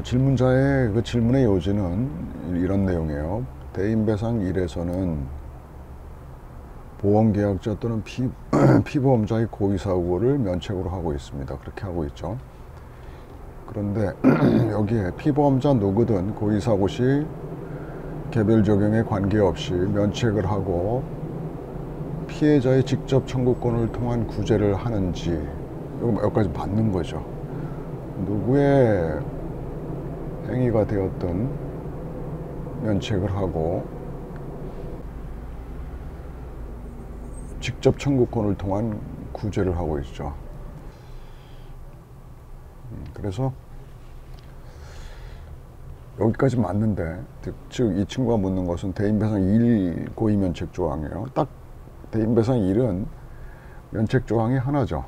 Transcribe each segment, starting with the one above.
질문자의 그 질문의 요지는 이런 내용이에요. 대인배상 1에서는 보험계약자 또는 피보험자의 고의사고를 면책으로 하고 있습니다. 그렇게 하고 있죠. 그런데 여기에 피보험자 누구든 고의사고 시 개별 적용에 관계없이 면책을 하고 피해자의 직접 청구권을 통한 구제를 하는지 여기까지 맞는 거죠. 누구의 행위가 되었든 면책을 하고 직접 청구권을 통한 구제를 하고 있죠. 그래서 여기까지 맞는데, 즉 이 친구가 묻는 것은 대인배상 1 고의면책 조항이에요. 딱 대인배상 1은 면책 조항이 하나죠.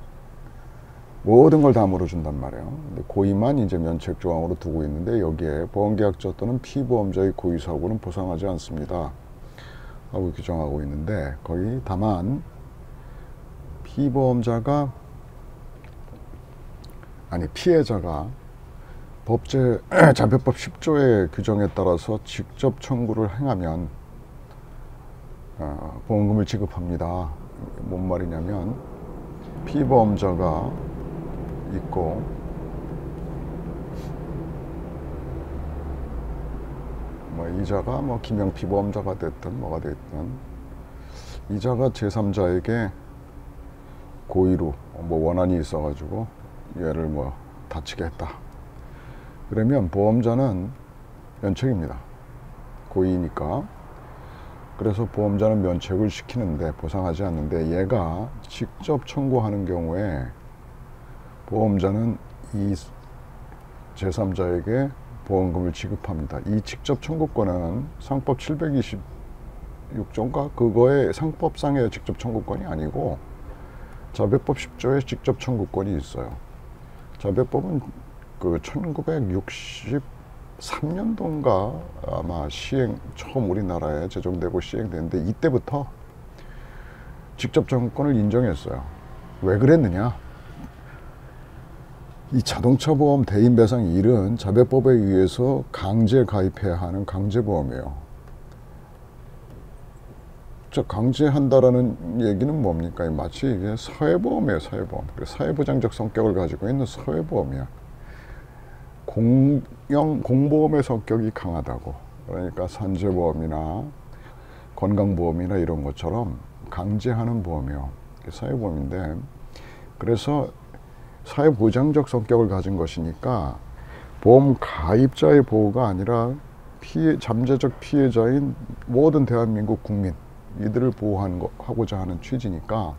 모든 걸 다 물어준단 말이에요. 근데 고의만 이제 면책 조항으로 두고 있는데, 여기에 보험계약자 또는 피보험자의 고의사고는 보상하지 않습니다 하고 규정하고 있는데, 거기 다만 피해자가 자별법 10조의 규정에 따라서 직접 청구를 행하면 보험금을 지급합니다. 뭔 말이냐면, 피보험자가 있고 이자가 김영 피보험자가 됐든 뭐가 됐든, 이자가 제3자에게 고의로 원한이 있어가지고 얘를 다치게 했다. 그러면 보험자는 면책입니다. 고의니까. 그래서 보험자는 면책을 시키는데 보상하지 않는데, 얘가 직접 청구하는 경우에 보험자는 이 제3자에게 보험금을 지급합니다. 이 직접 청구권은 상법 726조인가? 그거의 상법상의 직접 청구권이 아니고 자별법 10조에 직접 청구권이 있어요. 자별법은 그 1963년도인가 아마 처음 우리나라에 제정되고 시행됐는데, 이때부터 직접 청구권을 인정했어요. 왜 그랬느냐? 이 자동차보험 대인배상 1은 자별법에 의해서 강제 가입해야 하는 강제보험이에요. 강제한다라는 얘기는 뭡니까? 마치 이게 사회보험이에요, 사회보험. 사회보장적 성격을 가지고 있는 사회보험이야. 공보험의 성격이 강하다고. 그러니까 산재보험이나 건강보험이나 이런 것처럼 강제하는 보험이에요. 사회보험인데, 그래서 사회보장적 성격을 가진 것이니까 보험 가입자의 보호가 아니라 잠재적 피해자인 모든 대한민국 국민, 이들을 보호하고자 하는 취지니까,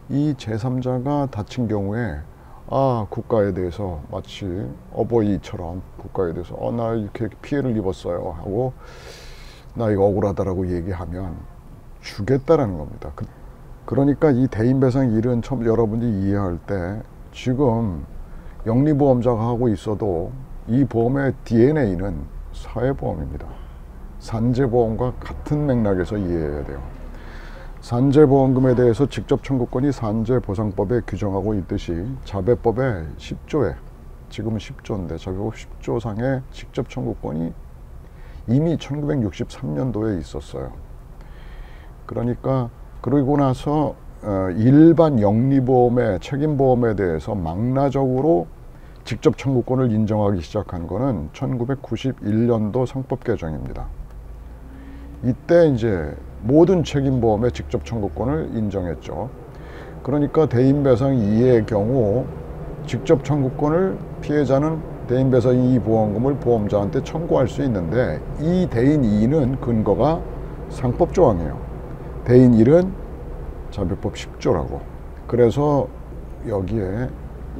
이 제3자가 다친 경우에 국가에 대해서 마치 어버이처럼 국가에 대해서 나 이렇게 피해를 입었어요 하고 나 이거 억울하다라고 얘기하면 주겠다라는 겁니다. 그러니까 이 대인배상 1은 처음 여러분이 이해할 때, 지금 영리보험자가 하고 있어도 이 보험의 DNA는 사회보험입니다. 산재보험과 같은 맥락에서 이해해야 돼요. 산재보험금에 대해서 직접 청구권이 산재보상법에 규정하고 있듯이 자별법의 10조에, 지금은 10조인데 자별법 10조상의 직접 청구권이 이미 1963년도에 있었어요. 그러니까 그러고 나서 일반 영리보험의 책임보험에 대해서 망라적으로 직접 청구권을 인정하기 시작한 거는 1991년도 상법 개정입니다. 이때 이제 모든 책임보험의 직접 청구권을 인정했죠. 그러니까 대인배상 2의 경우 직접 청구권을 피해자는 대인배상 2 보험금을 보험자한테 청구할 수 있는데, 이 대인 2는 근거가 상법조항이에요. 대인 1은 자별법 10조라고. 그래서 여기에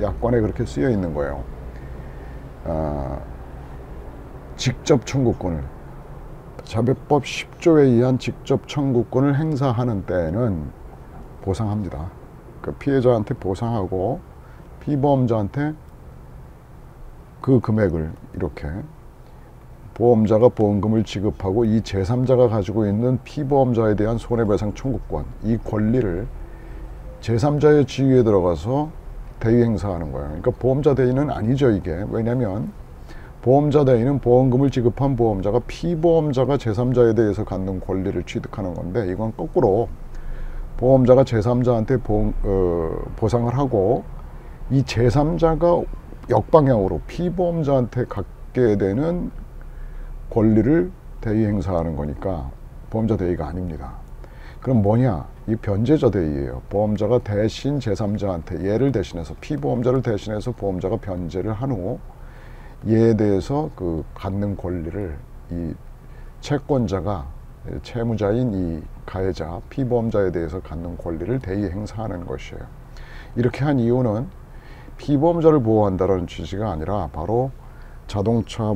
약관에 그렇게 쓰여 있는 거예요. 직접 청구권을, 자별법 10조에 의한 직접 청구권을 행사하는 때에는 보상합니다. 그 피해자한테 보상하고 피보험자한테 그 금액을 이렇게 보험자가 보험금을 지급하고, 이 제3자가 가지고 있는 피보험자에 대한 손해배상 청구권, 이 권리를 제3자의 지위에 들어가서 대위 행사하는 거예요. 그러니까 보험자 대위는 아니죠, 이게. 왜냐하면 보험자 대위는 보험금을 지급한 보험자가 피보험자가 제3자에 대해서 갖는 권리를 취득하는 건데, 이건 거꾸로 보험자가 제3자한테 보상을 하고 이 제3자가 역방향으로 피보험자한테 갖게 되는 권리를 대위 행사하는 거니까 보험자 대위가 아닙니다. 그럼 뭐냐? 이 변제자 대위예요. 보험자가 대신 제3자한테 얘를 대신해서 피보험자를 대신해서 보험자가 변제를 한 후 얘에 대해서 그 갖는 권리를 이 채권자가 채무자인 이 가해자 피보험자에 대해서 갖는 권리를 대위 행사하는 것이에요. 이렇게 한 이유는 피보험자를 보호한다는 취지가 아니라 바로 자동차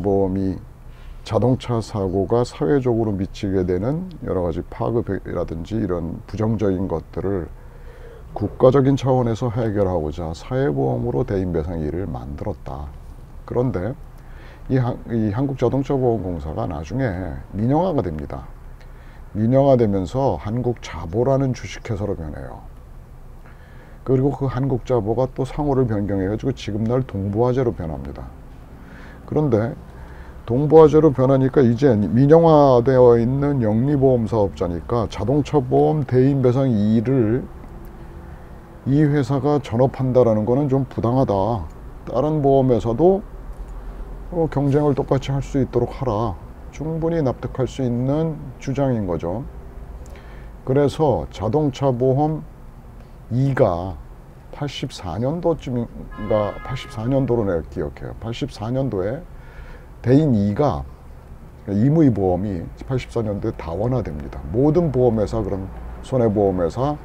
사고가 사회적으로 미치게 되는 여러 가지 파급이라든지 이런 부정적인 것들을 국가적인 차원에서 해결하고자 사회보험으로 대인배상일을 만들었다. 그런데 이 한국자동차보험공사가 나중에 민영화가 됩니다. 민영화되면서 한국자보라는 주식회사로 변해요. 그리고 그 한국자보가 또 상호를 변경해가지고 지금날 동부화재로 변합니다. 그런데 동부화재로 변하니까 이제 민영화되어 있는 영리보험사업자니까 자동차보험 대인배상 2를 이 회사가 전업한다라는 거는 좀 부당하다. 다른 보험회사도 경쟁을 똑같이 할 수 있도록 하라. 충분히 납득할 수 있는 주장인 거죠. 그래서 자동차보험 2가 84년도쯤인가 84년도로 내가 기억해요. 84년도에 대인 2가 임의보험이 84년도에 다원화됩니다. 모든 보험회사, 그럼 손해보험회사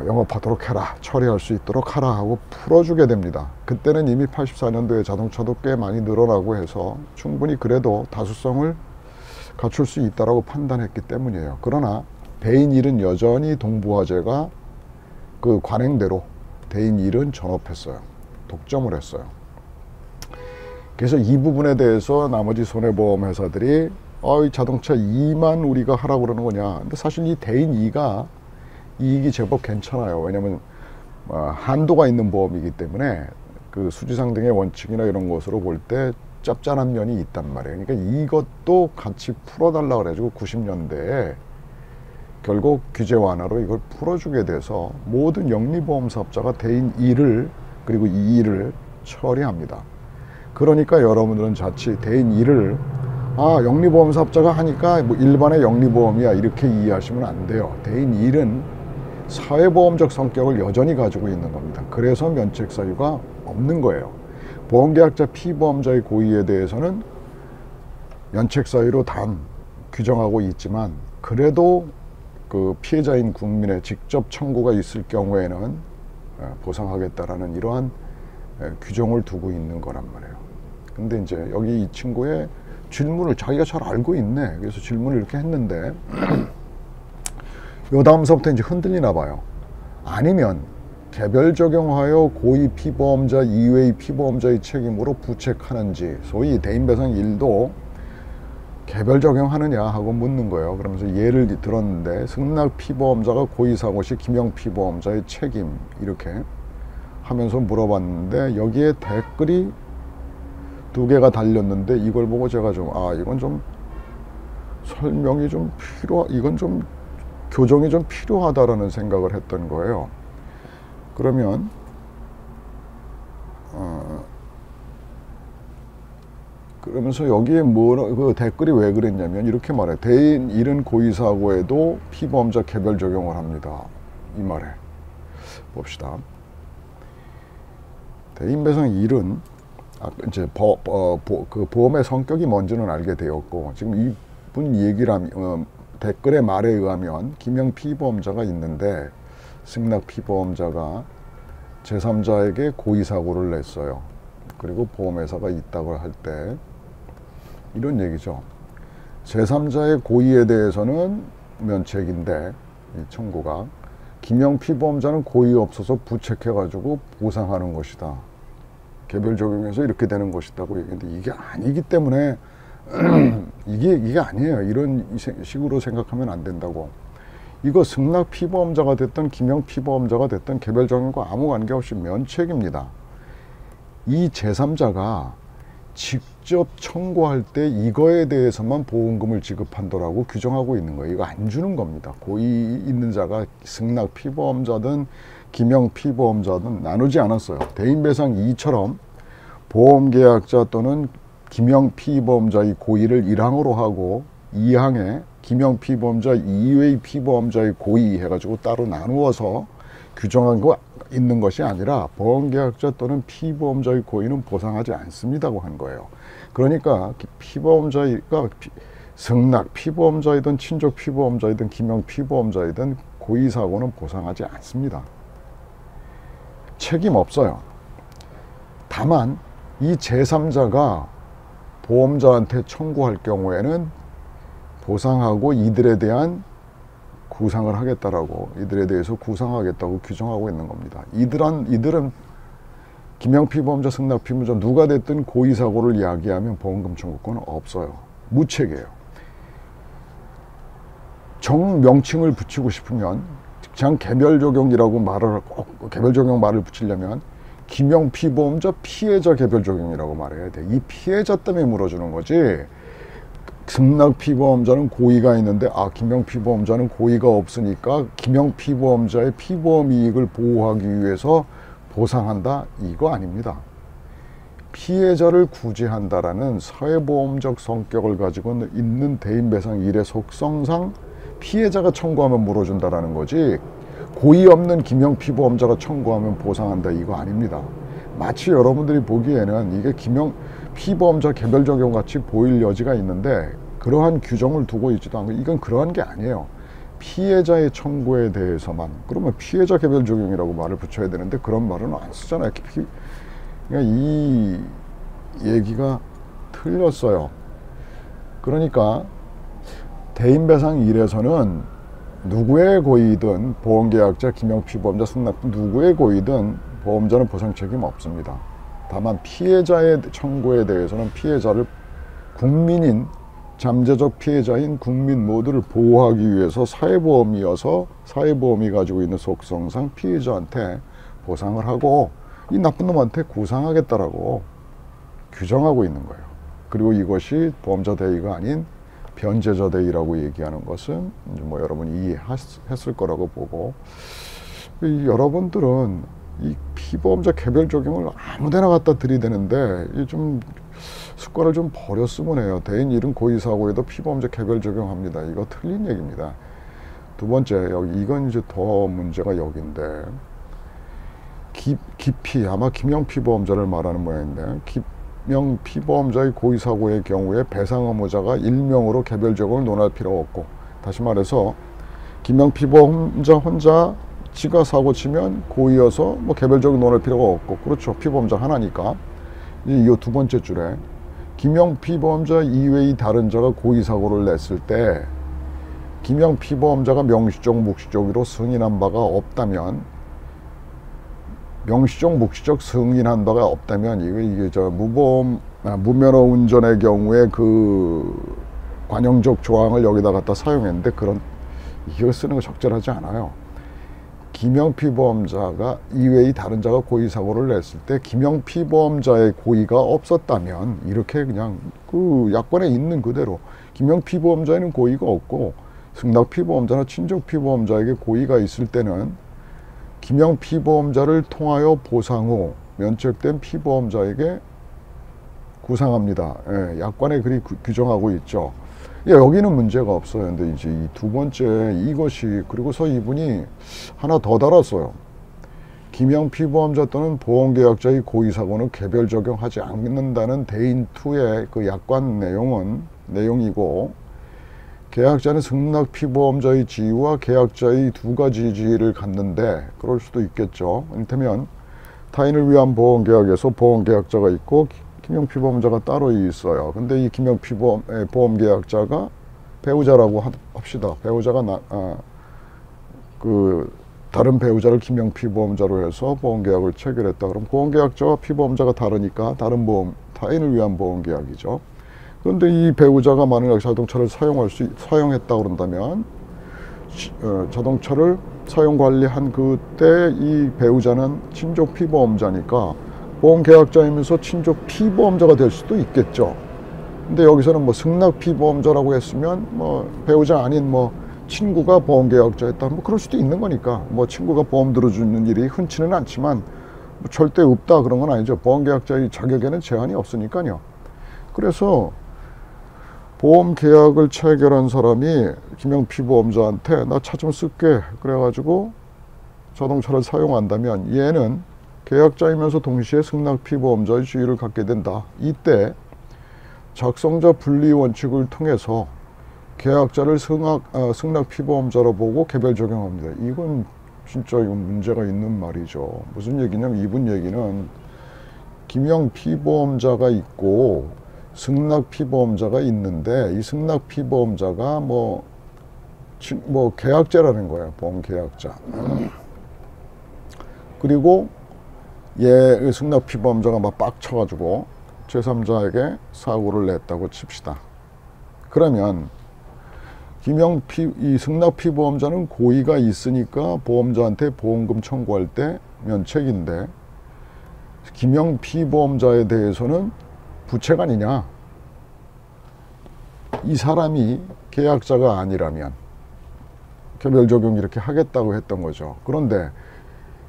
영업하도록 해라, 처리할 수 있도록 하라 하고 풀어주게 됩니다. 그때는 이미 84년도에 자동차도 꽤 많이 늘어나고 해서 충분히 그래도 다수성을 갖출 수 있다라고 판단했기 때문이에요. 그러나 대인 1은 여전히 동부화재가 그 관행대로 대인 1은 전업했어요. 독점을 했어요. 그래서 이 부분에 대해서 나머지 손해보험 회사들이 이 자동차 2만 우리가 하라고 그러는 거냐. 근데 사실 이 대인 2가 이익이 제법 괜찮아요. 왜냐하면 한도가 있는 보험이기 때문에 그 수지상 등의 원칙이나 이런 것으로 볼 때 짭짤한 면이 있단 말이에요. 그러니까 이것도 같이 풀어달라 그래가지고 90년대에 결국 규제 완화로 이걸 풀어주게 돼서 모든 영리보험사업자가 대인 1을 그리고 2를 처리합니다. 그러니까 여러분들은 자칫 대인 1을 영리보험사업자가 하니까 뭐 일반의 영리보험이야 이렇게 이해하시면 안 돼요. 대인 1은 사회보험적 성격을 여전히 가지고 있는 겁니다. 그래서 면책사유가 없는 거예요. 보험계약자 피보험자의 고의에 대해서는 면책사유로 단 규정하고 있지만 그래도 그 피해자인 국민의 직접 청구가 있을 경우에는 보상하겠다라는 이러한 규정을 두고 있는 거란 말이에요. 근데 이제 여기 이 친구의 질문을 자기가 잘 알고 있네. 그래서 질문을 이렇게 했는데 요 다음서부터 이제 흔들리나 봐요. 아니면 개별 적용하여 고의 피보험자 이외의 피보험자의 책임으로 부책하는지, 소위 대인배상 1도 개별 적용하느냐 하고 묻는 거예요. 그러면서 예를 들었는데 승낙 피보험자가 고의 사고 시 김영 피보험자의 책임 이렇게 하면서 물어봤는데 여기에 댓글이 2개가 달렸는데 이걸 보고 제가 좀 이건 좀 설명이 좀 이건 좀 교정이 좀 필요하다라는 생각을 했던 거예요. 그러면 그러면서 여기에 그 댓글이 왜 그랬냐면 이렇게 말해. 대인 1은 고의사고에도 피보험자 개별 적용을 합니다. 이 말에 봅시다. 대인배상 1은 이제 그 보험의 성격이 뭔지는 알게 되었고 지금 이분 얘기를 하면 댓글의 말에 의하면 김영 피보험자가 있는데 승낙 피보험자가 제3자에게 고의사고를 냈어요. 그리고 보험회사가 있다고 할 때 이런 얘기죠. 제3자의 고의에 대해서는 면책인데 이 청구가 김영 피보험자는 고의 없어서 부책해가지고 보상하는 것이다. 개별 적용해서 이렇게 되는 것이다고 얘기했는데 이게 아니기 때문에 이게 아니에요. 이런 식으로 생각하면 안 된다고. 이거 승낙 피보험자가 됐든 김영 피보험자가 됐든 개별 적용과 아무 관계없이 면책입니다. 이 제3자가 직접 청구할 때 이거에 대해서만 보험금을 지급한다라고 규정하고 있는 거예요. 이거 안 주는 겁니다. 고의 있는 자가 승낙 피보험자든 기명 피보험자든 나누지 않았어요. 대인배상 2처럼 보험계약자 또는 기명 피보험자의 고의를 1항으로 하고 2항에 기명 피보험자 이외의 피보험자의 고의 해가지고 따로 나누어서 규정한 거 있는 것이 아니라 보험계약자 또는 피보험자의 고의는 보상하지 않습니다고 한 거예요. 그러니까 피보험자가 승낙 피보험자이든 친족 피보험자이든 기명 피보험자이든 고의 사고는 보상하지 않습니다. 책임 없어요. 다만 이 제3자가 보험자한테 청구할 경우에는 보상하고 이들에 대한 구상을 하겠다라고, 이들에 대해서 구상하겠다고 규정하고 있는 겁니다. 이들은 기명 피보험자, 승낙 피보험자 누가 됐든 고의 사고를 이야기하면 보험금 청구권은 없어요. 무책이에요. 정명칭을 붙이고 싶으면 그냥 개별 적용이라고 개별 적용 말을 붙이려면 기명 피보험자 피해자 개별 적용이라고 말해야 돼. 이 피해자 때문에 물어주는 거지. 승낙 피보험자는 고의가 있는데 기명 피보험자는 고의가 없으니까 기명 피보험자의 피보험 이익을 보호하기 위해서 보상한다, 이거 아닙니다. 피해자를 구제한다라는 사회보험적 성격을 가지고 있는 대인배상 1의 속성상 피해자가 청구하면 물어준다라는 거지, 고의 없는 기명 피보험자가 청구하면 보상한다, 이거 아닙니다. 마치 여러분들이 보기에는 이게 기명 피보험자 개별 적용 같이 보일 여지가 있는데 그러한 규정을 두고 있지도 않고, 이건 그러한 게 아니에요. 피해자의 청구에 대해서만, 그러면 피해자 개별 적용이라고 말을 붙여야 되는데 그런 말은 안 쓰잖아요. 그러니까 이 얘기가 틀렸어요. 그러니까 대인배상 1에서는 누구의 고의든 보험계약자, 기명피보험자, 승낙 누구의 고의든 보험자는 보상 책임 없습니다. 다만 피해자의 청구에 대해서는 피해자를 국민인, 잠재적 피해자인 국민 모두를 보호하기 위해서 사회보험이어서 사회보험이 가지고 있는 속성상 피해자한테 보상을 하고 이 나쁜 놈한테 구상하겠다라고 규정하고 있는 거예요. 그리고 이것이 보험자 대의가 아닌 변제자 대의라고 얘기하는 것은 뭐 여러분이 이해했을 거라고 보고, 여러분들은 이 피보험자 개별 적용을 아무데나 갖다 들이대는데 좀 습관을 좀 버렸으면 해요. 대인 1은 고의 사고에도 피보험자 개별 적용합니다. 이거 틀린 얘기입니다. 두 번째, 이건 이제 더 문제가 여기인데, 기피, 아마 기명 피보험자를 말하는 모양인데, 기명 피보험자의 고의 사고의 경우에 배상 의무자가 일명으로 개별 적용을 논할 필요 없고, 다시 말해서 기명 피보험자 혼자 지가 사고 치면 고의여서 뭐 개별 적용 논할 필요가 없고, 그렇죠. 피보험자 하나니까. 이 두 번째 줄에 기명 피보험자 이외의 다른 자가 고의 사고를 냈을 때 기명 피보험자가 명시적 묵시적으로 승인한 바가 없다면, 명시적 묵시적 승인한 바가 없다면 이게 무면허 운전의 경우에 그 관용적 조항을 여기다 갖다 사용했는데 이거 쓰는 거 적절하지 않아요. 기명 피보험자가 이외의 다른 자가 고의 사고를 냈을 때 기명 피보험자의 고의가 없었다면, 이렇게 그냥 그 약관에 있는 그대로 기명 피보험자에는 고의가 없고 승낙 피보험자나 친족 피보험자에게 고의가 있을 때는 기명 피보험자를 통하여 보상 후 면책된 피보험자에게 구상합니다. 예, 약관에 그리 규정하고 있죠. 여기는 문제가 없어요. 근데 이제 이 두 번째 이것이, 그리고서 이분이 하나 더 달았어요. 기명 피보험자 또는 보험계약자의 고의 사고는 개별 적용하지 않는다는 대인 2의 그 약관 내용이고, 계약자는 승낙 피보험자의 지위와 계약자의 두 가지 지위를 갖는데, 그럴 수도 있겠죠. 이를테면 타인을 위한 보험계약에서 보험계약자가 있고 기명 피보험자가 따로 있어요. 근데 이 기명 보험계약자가 배우자라고 합시다. 배우자가 다른 배우자를 기명 피보험자로 해서 보험계약을 체결했다. 그럼 보험계약자와 피보험자가 다르니까 타인을 위한 보험계약이죠. 그런데 이 배우자가 만약 자동차를 사용했다 그런다면, 자동차를 사용 관리한 그때 이 배우자는 친족 피보험자니까 보험계약자이면서 친족 피보험자가 될 수도 있겠죠. 근데 여기서는 뭐 승낙 피보험자라고 했으면 뭐 배우자 아닌 뭐 친구가 보험계약자였다, 뭐 그럴 수도 있는 거니까, 뭐 친구가 보험 들어주는 일이 흔치는 않지만 뭐 절대 없다 그런 건 아니죠. 보험계약자의 자격에는 제한이 없으니까요. 그래서 보험계약을 체결한 사람이 김영피보험자한테 나 차 좀 쓸게 그래가지고 자동차를 사용한다면 얘는 계약자이면서 동시에 승낙피보험자의 지위를 갖게 된다. 이때 작성자 분리 원칙을 통해서 계약자를 승낙피보험자로 보고 개별 적용합니다. 이건 진짜 이건 문제가 있는 말이죠. 무슨 얘기냐면 이분 얘기는 김영피보험자가 있고 승낙피보험자가 있는데 이 승낙피보험자가 뭐 계약자라는 거예요. 보험계약자. 그리고 얘 승낙피보험자가 막 빡쳐가지고 제3자에게 사고를 냈다고 칩시다. 그러면 이 승낙피보험자는 고의가 있으니까 보험자한테 보험금 청구할 때 면책인데 김영피보험자에 대해서는 부채가 아니냐. 이 사람이 계약자가 아니라면 개별 적용 이렇게 하겠다고 했던 거죠. 그런데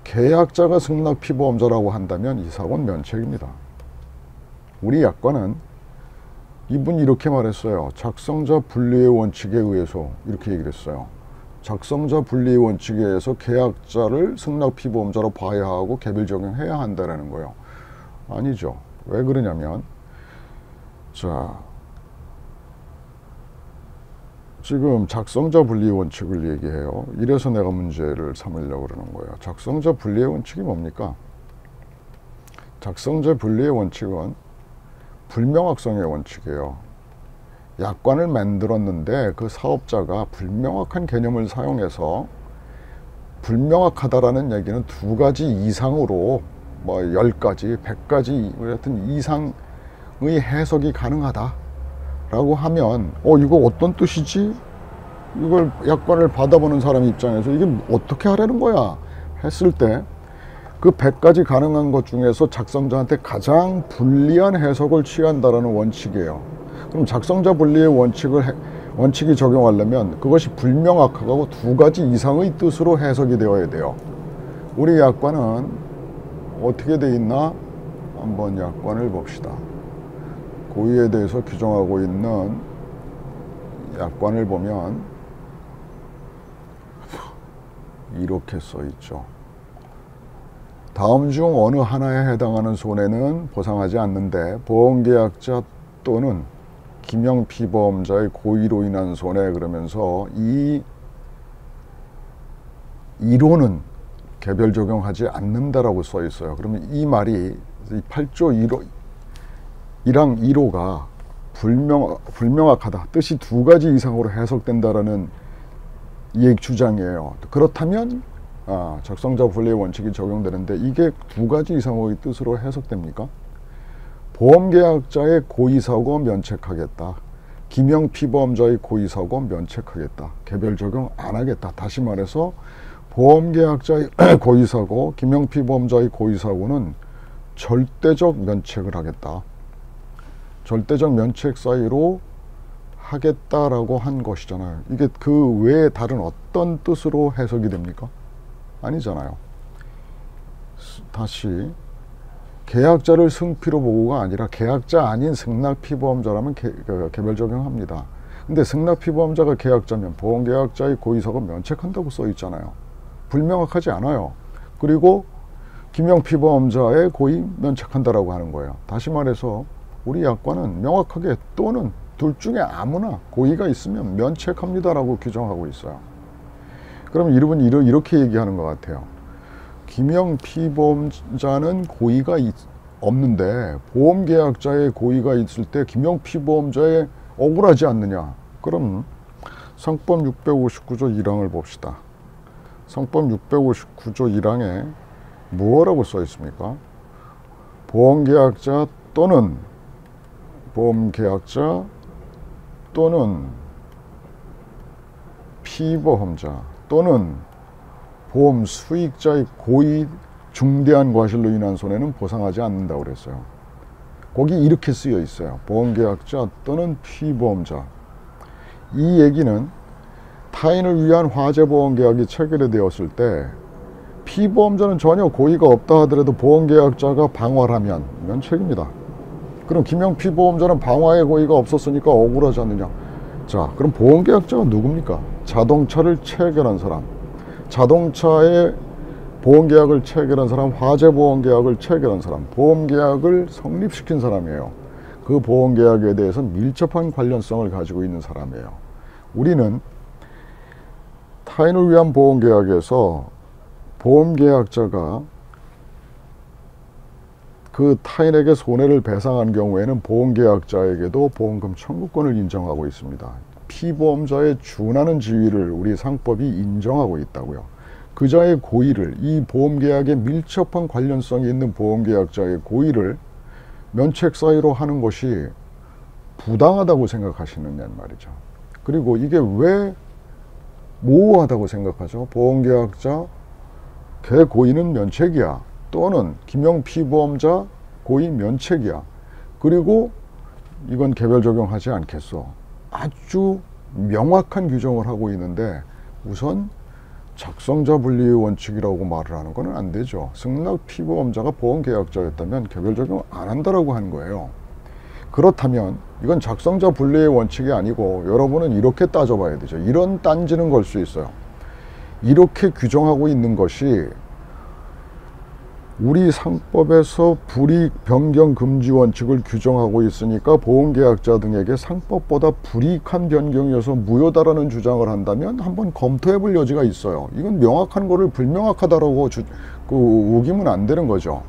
계약자가 승낙피보험자라고 한다면 이 사고는 면책입니다. 우리 약관은 이분이 이렇게 말했어요. 작성자 분리의 원칙에 의해서 이렇게 얘기를 했어요. 작성자 분리의 원칙에 의해서 계약자를 승낙피보험자로 봐야 하고 개별 적용해야 한다는 거예요. 아니죠. 왜 그러냐면 자, 지금 작성자 분리 원칙을 얘기해요. 이래서 내가 문제를 삼으려고 그러는 거예요. 작성자 분리의 원칙이 뭡니까? 작성자 분리의 원칙은 불명확성의 원칙이에요. 약관을 만들었는데 그 사업자가 불명확한 개념을 사용해서 불명확하다라는 얘기는 2가지 이상으로 뭐 10가지, 100가지 하여튼 이상의 해석이 가능하다 라고 하면 이거 어떤 뜻이지? 이걸 약관을 받아보는 사람 입장에서 이게 어떻게 하라는 거야? 했을 때 그 100가지 가능한 것 중에서 작성자한테 가장 불리한 해석을 취한다라는 원칙이에요. 그럼 작성자 분리의 원칙이 적용하려면 그것이 불명확하고 2가지 이상의 뜻으로 해석이 되어야 돼요. 우리 약관은 어떻게 돼 있나? 한번 약관을 봅시다. 고의에 대해서 규정하고 있는 약관을 보면 이렇게 써 있죠. 다음 중 어느 하나에 해당하는 손해는 보상하지 않는데 보험계약자 또는 김영피보험자의 고의로 인한 손해 그러면서 이 이론은 개별 적용하지 않는다라고 써 있어요. 그러면 이 말이 8조 1항 1호가 불명확하다. 뜻이 2가지 이상으로 해석된다라는 이 주장이에요. 그렇다면 작성자 분리의 원칙이 적용되는데 이게 2가지 이상의 뜻으로 해석됩니까? 보험계약자의 고의사고 면책하겠다. 김영피보험자의 고의사고 면책하겠다. 개별 적용 안 하겠다. 다시 말해서 보험계약자의 고의사고, 김영피보험자의 고의사고는 절대적 면책을 하겠다. 절대적 면책 사이로 하겠다라고 한 것이잖아요. 이게 그 외에 다른 어떤 뜻으로 해석이 됩니까? 아니잖아요. 다시 계약자를 승피로 보고가 아니라 계약자 아닌 승낙피보험자라면 개별 적용합니다. 근데 승낙피보험자가 계약자면 보험계약자의 고의사고 면책한다고 써 있잖아요. 불명확하지 않아요. 그리고 김영피보험자의 고의 면책한다라고 하는 거예요. 다시 말해서 우리 약관은 명확하게 또는 둘 중에 아무나 고의가 있으면 면책합니다라고 규정하고 있어요. 그럼 이분은 이렇게 얘기하는 것 같아요. 김영피보험자는 고의가 없는데 보험계약자의 고의가 있을 때 김영피보험자에 억울하지 않느냐. 그럼 상법 659조 1항을 봅시다. 상법 659조 1항에 뭐라고 써 있습니까? 보험계약자 또는 피보험자 또는 보험 수익자의 고의 중대한 과실로 인한 손해는 보상하지 않는다고 그랬어요. 거기 이렇게 쓰여 있어요. 보험계약자 또는 피보험자. 이 얘기는 타인을 위한 화재보험계약이 체결되었을 때 피보험자는 전혀 고의가 없다 하더라도 보험계약자가 방화하면 면책입니다. 그럼 김영 피보험자는 방화의 고의가 없었으니까 억울하지 않느냐? 자, 그럼 보험계약자가 누굽니까? 자동차를 체결한 사람, 자동차의 보험계약을 체결한 사람, 화재보험계약을 체결한 사람, 보험계약을 성립시킨 사람이에요. 그 보험계약에 대해서 밀접한 관련성을 가지고 있는 사람이에요. 우리는 타인을 위한 보험계약에서 보험계약자가 그 타인에게 손해를 배상한 경우에는 보험계약자에게도 보험금 청구권을 인정하고 있습니다. 피보험자의 준하는 지위를 우리 상법이 인정하고 있다고요. 그자의 고의를, 이 보험계약에 밀접한 관련성이 있는 보험계약자의 고의를 면책 사유로 하는 것이 부당하다고 생각하시느냐는 말이죠. 그리고 이게 왜 모호하다고 생각하죠? 보험계약자 걔 고의는 면책이야, 또는 김영 피보험자 고의 면책이야, 그리고 이건 개별 적용하지 않겠어. 아주 명확한 규정을 하고 있는데 우선 작성자 분리의 원칙이라고 말을 하는 건 안 되죠. 승낙 피보험자가 보험계약자였다면 개별 적용 안 한다라고 하는 거예요. 그렇다면 이건 작성자 분리의 원칙이 아니고 여러분은 이렇게 따져봐야 되죠. 이런 딴지는 걸 수 있어요. 이렇게 규정하고 있는 것이 우리 상법에서 불이익 변경 금지 원칙을 규정하고 있으니까 보험계약자 등에게 상법보다 불이익한 변경이어서 무효다라는 주장을 한다면 한번 검토해 볼 여지가 있어요. 이건 명확한 거를 불명확하다라고 우기면 안 되는 거죠.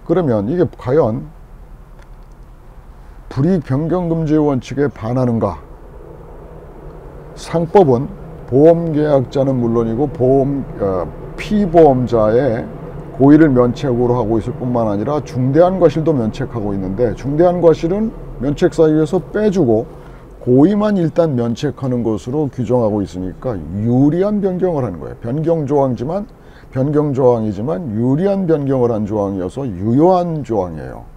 그러면 이게 과연 불이익 변경 금지 원칙에 반하는가? 상법은 보험계약자는 물론이고 피보험자의 고의를 면책으로 하고 있을 뿐만 아니라 중대한 과실도 면책하고 있는데, 중대한 과실은 면책 사유에서 빼주고 고의만 일단 면책하는 것으로 규정하고 있으니까 유리한 변경을 하는 거예요. 변경조항이지만 유리한 변경을 한 조항이어서 유효한 조항이에요.